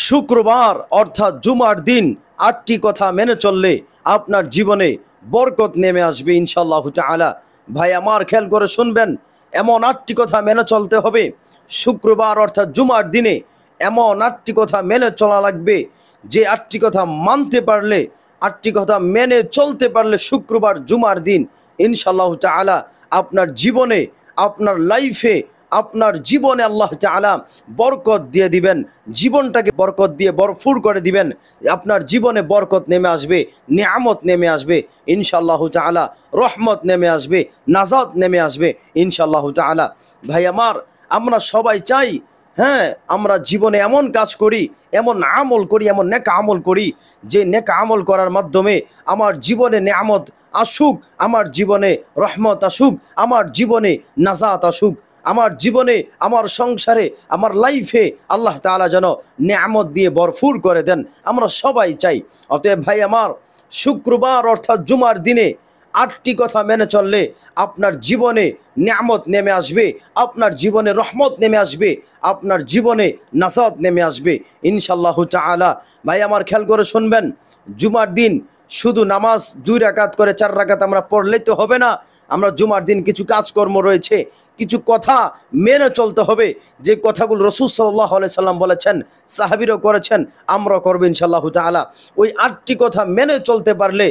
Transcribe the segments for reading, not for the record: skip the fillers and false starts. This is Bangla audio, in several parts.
শুক্রবার অর্থাৎ জুমার দিন ৮টি কথা মেনে চললে আপনার জীবনে বরকত নেমে আসবে ইনশাআল্লাহ তাআলা। ভাই আমার খেয়াল করে শুনবেন, এমন ৮টি কথা মেনে চলতে হবে শুক্রবার অর্থাৎ জুমার দিনে। এমন ৮টি কথা মেনে চলা লাগবে, যে ৮টি কথা মানতে পারলে, ৮টি কথা মেনে চলতে পারলে শুক্রবার জুমার দিন ইনশাআল্লাহ তাআলা আপনার জীবনে, আপনার লাইফে, আপনার জীবনে আল্লাহ তাআলা বরকত দিয়ে দিবেন, জীবনটাকে বরকত দিয়ে ভরপুর করে দিবেন। আপনার জীবনে বরকত নেমে আসবে, নিয়ামত নেমে আসবে ইনশাআল্লাহ তাআলা, রহমত নেমে আসবে, নাজাত নেমে আসবে ইনশাআল্লাহ তাআলা। ভাই আমার, আমরা সবাই চাই, হ্যাঁ, আমরা জীবনে এমন কাজ করি, এমন আমল করি, এমন নেক আমল করি, যে নেক আমল করার মাধ্যমে আমার জীবনে নিয়ামত আসুক, আমার জীবনে রহমত আসুক, আমার জীবনে নাজাত আসুক, আমার জীবনে, আমার সংসারে, আমার লাইফে আল্লাহ তাআলা যেন নিয়ামত দিয়ে ভরপুর করে দেন, আমরা সবাই চাই। অতএব ভাই আমার, শুক্রবার অর্থাৎ জুমার দিনে ৮টি কথা মেনে চললে আপনার জীবনে নিয়ামত নেমে আসবে, আপনার জীবনে রহমত নেমে আসবে, আপনার জীবনে নাজাত নেমে আসবে ইনশাআল্লাহ তাআলা। ভাই আমার খেয়াল করে শুনবেন, জুমার দিন শুধু নামাজ ২ রাকাত করে ৪ রাকাত আমরা পড়লেই তো হবে না। আমরা জুমার দিন কিছু কাজকর্ম রয়েছে, কিছু কথা মেনে চলতে হবে, যে কথাগুলো রাসূল সাল্লাল্লাহু আলাইহি সাল্লাম বলেছেন, সাহাবীরাও করেছেন, আমরা করব ইনশাআল্লাহ তাআলা। ওই ৮টি কথা মেনে চলতে পারলে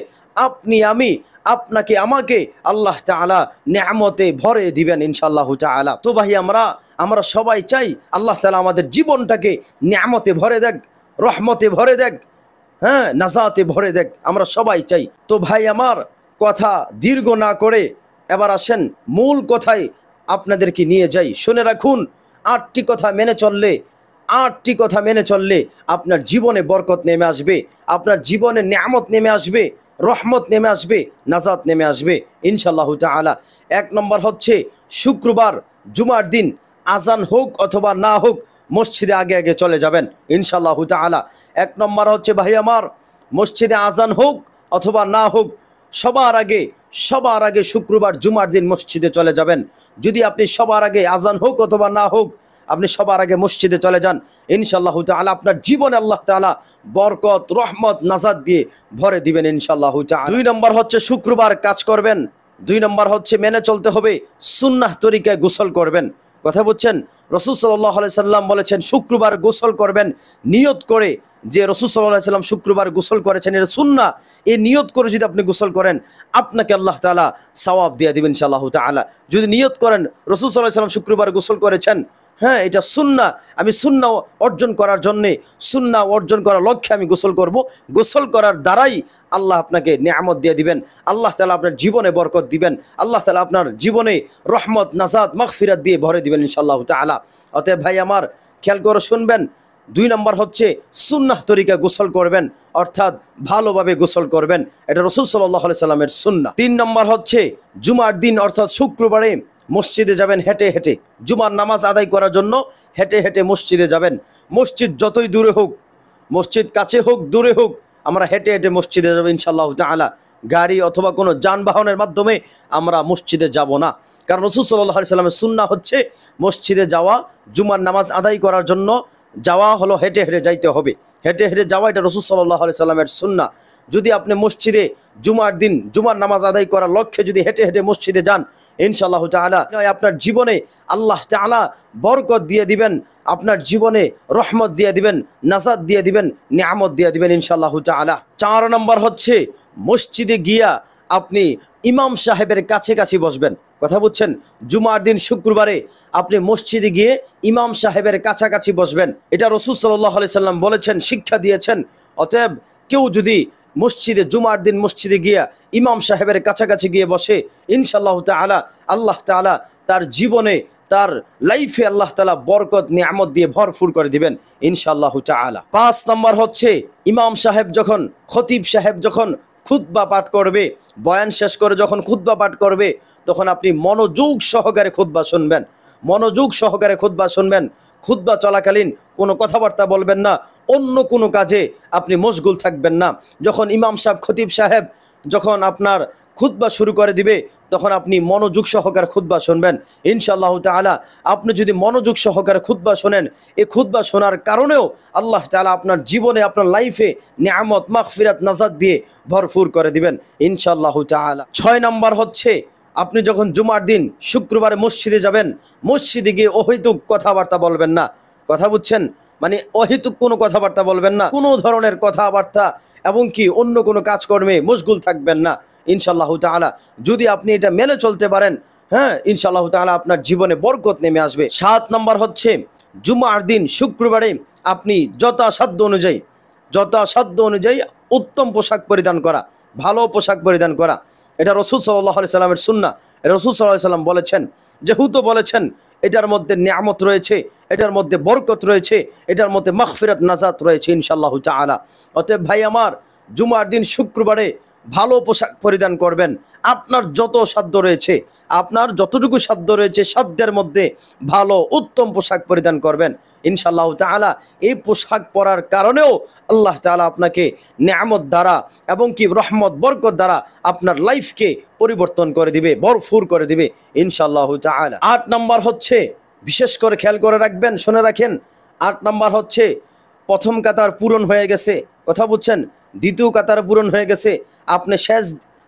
আপনি, আমি, আপনাকে, আমাকে আল্লাহ তাআলা নিয়ামতে ভরে দিবেন ইনশাআল্লাহ তাআলা। তো ভাই আমরা সবাই চাই আল্লাহ তাআলা আমাদের জীবনটাকে নিয়ামতে ভরে দেখ, রহমতে ভরে দেখ, হ্যাঁ, নাজাতে ভরে দেখ, আমরা সবাই চাই। তো ভাই আমার, কথা দীর্ঘ না করে এবার আসেন মূল কথায় আপনাদেরকে নিয়ে যাই। শুনে রাখুন, ৮টি কথা মেনে চললে, ৮টি কথা মেনে চললে আপনার জীবনে বরকত নেমে আসবে, আপনার জীবনে নিয়ামত নেমে আসবে, রহমত নেমে আসবে, নাজাত নেমে আসবে ইনশাআল্লাহ তাআলা। ১ নম্বর হচ্ছে, শুক্রবার জুমার দিন আজান হোক অথবা না হোক, মসজিদে আগে আগে চলে যাবেন ইনশাআল্লাহ তাআলা। ১ নম্বর হচ্ছে ভাই আমার, মসজিদে আজান হোক অথবা না হোক, সবার আগে শুক্রবার জুমার দিন মসজিদে চলে যাবেন। যদি আপনি সবার আগে, আজান হোক অথবা না হোক, আপনি সবার আগে মসজিদে চলে যান ইনশাআল্লাহ তাআলা, আপনার জীবনে আল্লাহ তাআলা বরকত, রহমত, নাজাত দিয়ে ভরে দিবেন ইনশাআল্লাহ তাআলা। ২ নম্বর হচ্ছে, শুক্রবার কাজ করবেন। ২ নম্বর হচ্ছে, মেনে চলতে হবে সুন্নাহ তরিকায় গোসল করবেন। কথা বুঝছেন? রাসূল সাল্লাল্লাহু আলাইহি সাল্লাম বলেছেন শুক্রবার গোসল করবেন নিয়ত করে, যে রাসূল সাল্লাল্লাহু আলাইহি সাল্লাম শুক্রবার গোসল করেছেন, এটা সুন্নাহ। এই নিয়ত করে যদি আপনি গোসল করেন, আপনাকে আল্লাহ তাআলা সওয়াব দিয়ে দিবেন ইনশাআল্লাহ তাআলা। যদি নিয়ত করেন রাসূল সাল্লাল্লাহু আলাইহি সাল্লাম শুক্রবার গোসল করেছেন, হ্যাঁ, এটা সুন্নাহ, আমি সুন্নাহ অর্জন করার জন্যে, সুন্নাহ অর্জন করার লক্ষ্যে আমি গোসল করব, গোসল করার দ্বারাই আল্লাহ আপনাকে নিয়ামত দিয়ে দিবেন, আল্লাহ তাআলা আপনার জীবনে বরকত দিবেন, আল্লাহ তাআলা আপনার জীবনে রহমত, নাজাত, মাগফিরাত দিয়ে ভরে দিবেন ইনশাআল্লাহ তাআলা। অতএব ভাই আমার, খেয়াল করে শুনবেন, ২ নম্বর হচ্ছে সুন্নাহ তরিকা গোসল করবেন, অর্থাৎ ভালোভাবে গোসল করবেন, এটা রাসূল সাল্লাল্লাহু আলাইহি সাল্লামের সুন্নাহ। ৩ নম্বর হচ্ছে, জুমার দিন অর্থাৎ শুক্রবারে মসজিদে যাবেন হেঁটে হেঁটে, জুমার নামাজ আদায় করার জন্য হেঁটে হেঁটে মসজিদে যাবেন। মসজিদ যতই দূরে হোক, মসজিদ কাছে হোক দূরে হোক, আমরা হেঁটে হেঁটে মসজিদে যাবো ইনশাআল্লাহ তাআলা। গাড়ি অথবা কোনো যানবাহনের মাধ্যমে আমরা মসজিদে যাব না, কারণ রাসূল সাল্লাল্লাহু আলাইহি সাল্লামের সুন্নাহ হচ্ছে মসজিদে যাওয়া, জুমার নামাজ আদায় করার জন্য যাওয়া হলো হেঁটে হেঁটে যাইতে হবে, হেঁটে হেঁটে যাওয়া, এটা রাসূল সাল্লাল্লাহু আলাইহি সাল্লামের সুন্নাহ। যদি আপনি মসজিদে জুমার দিন জুমার নামাজ আদায় করার লক্ষ্যে যদি হেঁটে হেঁটে মসজিদে যান, ইনশাআল্লাহ তাআলা আপনার জীবনে আল্লাহ তাআলা বরকত দিয়ে দিবেন, আপনার জীবনে রহমত দিয়ে দিবেন, নাজাত দিয়ে দিবেন, নিয়ামত দিয়ে দিবেন ইনশাআল্লাহ তাআলা। ৪ নম্বর হচ্ছে, মসজিদে গিয়া আপনি ইমাম সাহেবের কাছে বসবেন। কথা বুঝছেন? জুমার দিন শুক্রবারে আপনি মসজিদে গিয়ে ইমাম সাহেবের কাছাকাছি বসবেন, এটা রাসূল সাল্লাল্লাহু আলাইহি সাল্লাম বলেছেন, শিক্ষা দিয়েছেন। অতএব কেউ যদি মসজিদে জুমার দিন মসজিদে গিয়া ইমাম সাহেবের কাছাকাছি গিয়ে বসে, ইনশাআল্লাহ তাআলা আল্লাহ তাআলা তার জীবনে, তার লাইফে আল্লাহ তাআলা বরকত, নিয়ামত দিয়ে ভরপুর করে দিবেন ইনশাআল্লাহ তাআলা। ৫ নম্বর হচ্ছে, ইমাম সাহেব যখন, খতিব সাহেব যখন খুতবা পাঠ করবে, বয়ান শেষ করে যখন খুতবা পাঠ করবে, তখন আপনি মনোযোগ সহকারে খুতবা শুনবেন, মনোযোগ সহকারে খুতবা শুনবেন। খুতবা চলাকালীন কোনো কথাবার্তা বলবেন না, অন্য কোনো কাজে আপনি মশগুল থাকবেন না। যখন ইমাম সাহেব, খতিব সাহেব যখন আপনার খুতবা শুরু করে দিবে তখন আপনি মনোযোগ সহকারে খুতবা শুনবেন ইনশাআল্লাহ তাআলা। আপনি যদি মনোযোগ সহকারে খুতবা শোনেন, এই খুতবা শোনার কারণেও আল্লাহ তাআলা আপনার জীবনে, আপনার লাইফে নিয়ামত, মাগফিরাত, নাজাত দিয়ে ভরপুর করে দিবেন ইনশাআল্লাহ তাআলা। 6 নম্বর হচ্ছে, আপনি যখন জুমার দিন শুক্রবারে মসজিদে যাবেন, মসজিদে গিয়ে অহেতুক কথাবার্তা বলবেন না। কথা বুঝছেন? মানে অহেতুক কোনো কথাবার্তা বলবেন না, কোনো ধরনের কথাবার্তা এবং কি অন্য কোনো কাজকর্মে মশগুল থাকবেন না ইনশাআল্লাহ তাআলা। যদি আপনি এটা মেনে চলতে পারেন, হ্যাঁ, ইনশাআল্লাহ তাআলা আপনার জীবনে বরকত নেমে আসবে। 7 নম্বর হচ্ছে, জুমার দিন শুক্রবারে আপনি যথাসাধ্য অনুযায়ী উত্তম পোশাক পরিধান করা, ভালো পোশাক পরিধান করা। এটা রাসূল সাল্লাল্লাহু আলাইহি সাল্লামের সুন্নাহ। রাসূল সাল্লাল্লাহু আলাইহি সাল্লাম বলেছেন, যেহেতু বলেছেন এটার মধ্যে নিয়ামত রয়েছে, এটার মধ্যে বরকত রয়েছে, এটার মধ্যে মাগফিরাত, নাজাত রয়েছে ইনশাআল্লাহ তাআলা। অতএব ভাই আমার, জুমার দিন শুক্রবারে ভালো পোশাক পরিধান করবেন। আপনার যত সাধ্য রয়েছে, আপনার যতটুকু সাধ্য রয়েছে, সাধ্যের মধ্যে ভালো উত্তম পোশাক পরিধান করবেন ইনশাআল্লাহ তাআলা। এই পোশাক পরার কারণেও আল্লাহ তাআলা আপনাকে নিয়ামত দ্বারা এবং কি রহমত, বরকত দ্বারা আপনার লাইফকে পরিবর্তন করে দিবে, ভরপুর করে দিবে ইনশাআল্লাহ তাআলা। 8 নম্বর হচ্ছে, বিশেষ করে খেয়াল করে রাখবেন, শুনে রাখেন। 8 নম্বর হচ্ছে, প্রথম কাতার পূরণ হয়ে গেছে, কথা বুঝছেন, দ্বিতীয় কাতার পূরণ হয়ে গেছে, আপনি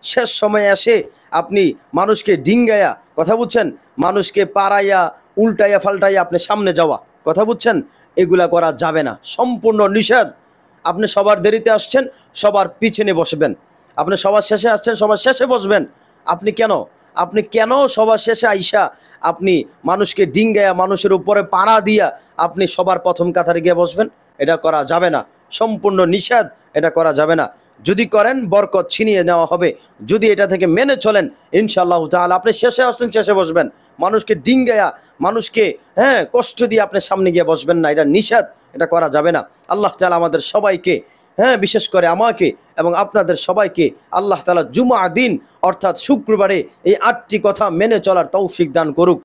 শেষ সময়ে এসে আপনি মানুষকে ডিঙ্গায়া, কথা বুঝছেন, মানুষকে পাড়াইয়া, উল্টাইয়া, ফাল্টাইয়া আপনি সামনে যাওয়া, কথা বুঝছেন, এগুলা করা যাবে না, সম্পূর্ণ নিষেধ। আপনি সবার দেরিতে আসছেন, সবার পিছনে বসবেন। আপনি সবার শেষে আসছেন, সবার শেষে বসবেন। আপনি কেন সবার শেষে আইসা আপনি মানুষকে ডিঙ্গায়া, মানুষের উপরে পাড়া দিয়া আপনি সবার প্রথম কাতারে গিয়ে বসবেন? এটা করা যাবে না, সম্পূর্ণ নিষেধ, এটা করা যাবে না। যদি করেন বরকত ছিনিয়ে নেওয়া হবে। যদি এটা থেকে মেনে চলেন ইনশাআল্লাহ তাআলা, আপনি শেষে আসছেন, শেষে বসবেন। মানুষকে ডিঙ্গায়া, মানুষকে কষ্ট দিয়ে আপনি সামনে গিয়ে বসবেন না, এটা নিষেধ, এটা করা যাবে না। আল্লাহ তাআলা আমাদের সবাইকে, বিশেষ করে আমাকে এবং আপনাদের সবাইকে আল্লাহ তাআলা জুমা দিন অর্থাৎ শুক্রবারে এই 8টি কথা মেনে চলার তৌফিক দান করুক।